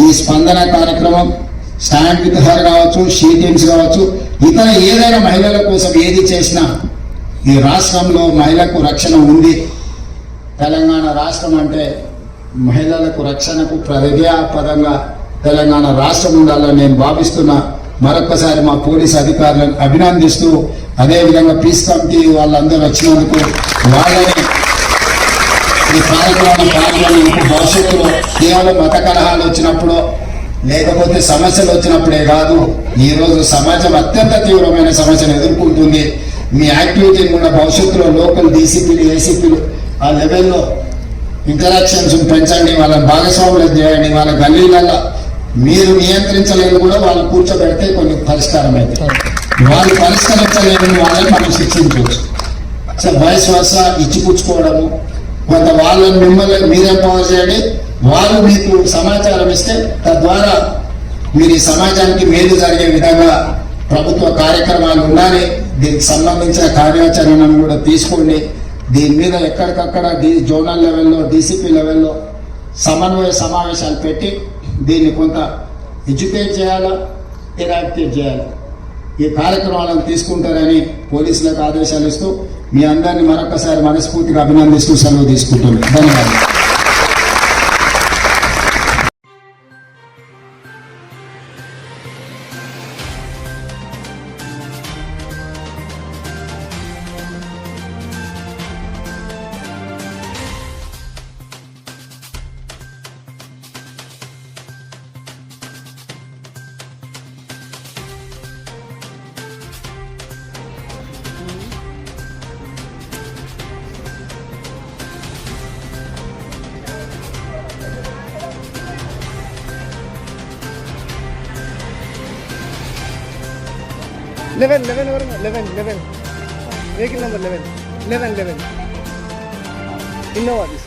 ఈ స్పందన కార్యక్రమం స్టాండ్ విత్ హర్ కావచ్చు, షీ టీమ్స్ కావచ్చు, ఇతర ఏదైనా మహిళల కోసం ఏది చేసినా ఈ రాష్ట్రంలో మహిళకు రక్షణ ఉంది. తెలంగాణ రాష్ట్రం అంటే మహిళలకు రక్షణకు ప్రజాపదంగా తెలంగాణ రాష్ట్రం ఉండాలని నేను భావిస్తున్నా. మరొకసారి మా పోలీస్ అధికారులను అభినందిస్తూ, అదేవిధంగా పీస్ కమిటీ వాళ్ళందరూ వచ్చినందుకు వాళ్ళని ఈ కార్యక్రమం పాల్గొనేందుకు భవిష్యత్తులో కేవలం మత కలహాలు వచ్చినప్పుడు లేకపోతే సమస్యలు వచ్చినప్పుడే కాదు, ఈ రోజు సమాజం అత్యంత తీవ్రమైన సమస్యను ఎదుర్కొంటుంది. మీ యాక్టివిటీని కూడా భవిష్యత్తులో లోకల్ డీసీపీలు, ఏసీపీలు ఆ లెవెల్లో ఇంటరాక్షన్స్ పెంచండి, వాళ్ళని భాగస్వాములు చేయండి. వాళ్ళ గల్లీలలో మీరు నియంత్రించలేదు కూడా వాళ్ళు కూర్చోబెడితే కొన్ని పరిష్కారం అవుతాయి. వాళ్ళు పరిష్కరించలేని వాళ్ళని మనం శిక్షించవచ్చు. సో వయసు వరుస ఇచ్చిపుచ్చుకోవడము, కొంత వాళ్ళని మిమ్మల్ని మీరే పవర్ చేయండి, వాళ్ళు మీకు సమాచారం ఇస్తే తద్వారా మీరు ఈ సమాజానికి మేలు జరిగే విధంగా ప్రభుత్వ కార్యక్రమాలు ఉండాలి. దీనికి సంబంధించిన కార్యాచరణను కూడా తీసుకోండి. దీని మీద ఎక్కడికక్కడ జోనల్ లెవెల్లో, డీసీపీ లెవెల్లో సమన్వయ సమావేశాలు పెట్టి దీన్ని కొంత ఎడ్యుకేట్ చేయాలా, ఎరాక్టివేట్ చేయాలి. ఈ కార్యక్రమాలను తీసుకుంటారని పోలీసులకు ఆదేశాలు ఇస్తూ మీ అందరినీ మరొకసారి మనస్ఫూర్తిగా అభినందిస్తూ సెలవు తీసుకుంటున్నాను. ధన్యవాదాలు. लेवन वेहिकल नंबर 11 इनोवा दिस